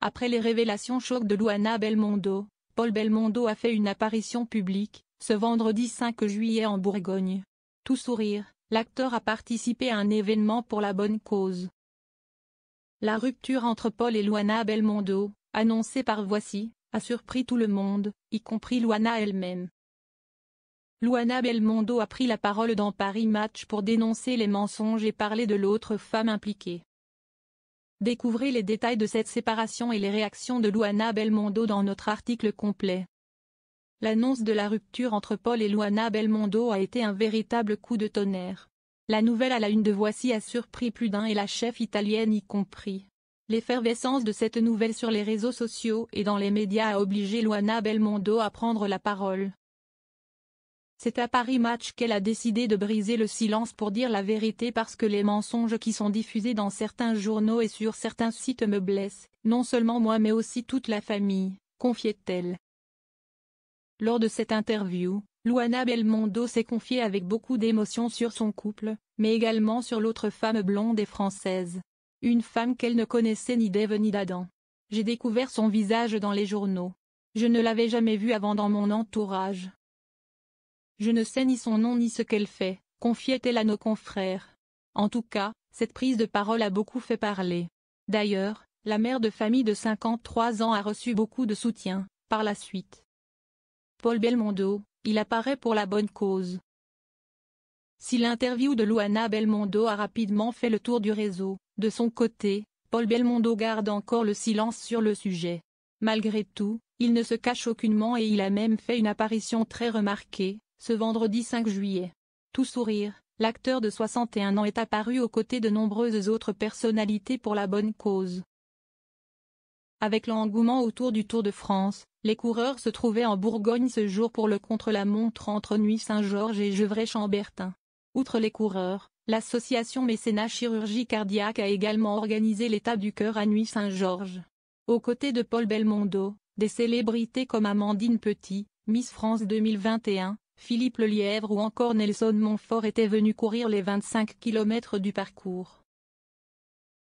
Après les révélations chocs de Luana Belmondo, Paul Belmondo a fait une apparition publique, ce vendredi 5 juillet en Bourgogne. Tout sourire, l'acteur a participé à un événement pour la bonne cause. La rupture entre Paul et Luana Belmondo, annoncée par Voici, a surpris tout le monde, y compris Luana elle-même. Luana Belmondo a pris la parole dans Paris Match pour dénoncer les mensonges et parler de l'autre femme impliquée. Découvrez les détails de cette séparation et les réactions de Luana Belmondo dans notre article complet. L'annonce de la rupture entre Paul et Luana Belmondo a été un véritable coup de tonnerre. La nouvelle à la une de Voici a surpris plus d'un et la chef italienne y compris. L'effervescence de cette nouvelle sur les réseaux sociaux et dans les médias a obligé Luana Belmondo à prendre la parole. C'est à Paris Match qu'elle a décidé de briser le silence pour dire la vérité parce que les mensonges qui sont diffusés dans certains journaux et sur certains sites me blessent, non seulement moi mais aussi toute la famille, confiait-elle. Lors de cette interview, Luana Belmondo s'est confiée avec beaucoup d'émotion sur son couple, mais également sur l'autre femme blonde et française. Une femme qu'elle ne connaissait ni d'Ève ni d'Adam. J'ai découvert son visage dans les journaux. Je ne l'avais jamais vue avant dans mon entourage. Je ne sais ni son nom ni ce qu'elle fait, confiait-elle à nos confrères. En tout cas, cette prise de parole a beaucoup fait parler. D'ailleurs, la mère de famille de 53 ans a reçu beaucoup de soutien, par la suite. Paul Belmondo, il apparaît pour la bonne cause. Si l'interview de Luana Belmondo a rapidement fait le tour du réseau, de son côté, Paul Belmondo garde encore le silence sur le sujet. Malgré tout, il ne se cache aucunement et il a même fait une apparition très remarquée, ce vendredi 5 juillet. Tout sourire, l'acteur de 61 ans est apparu aux côtés de nombreuses autres personnalités pour la bonne cause. Avec l'engouement autour du Tour de France, les coureurs se trouvaient en Bourgogne ce jour pour le contre-la-montre entre Nuits-Saint-Georges et Gevrey-Chambertin. Outre les coureurs, l'association Mécénat Chirurgie Cardiaque a également organisé l'étape du cœur à Nuits-Saint-Georges. Aux côtés de Paul Belmondo, des célébrités comme Amandine Petit, Miss France 2021, Philippe Lelièvre ou encore Nelson Montfort étaient venus courir les 25 km du parcours.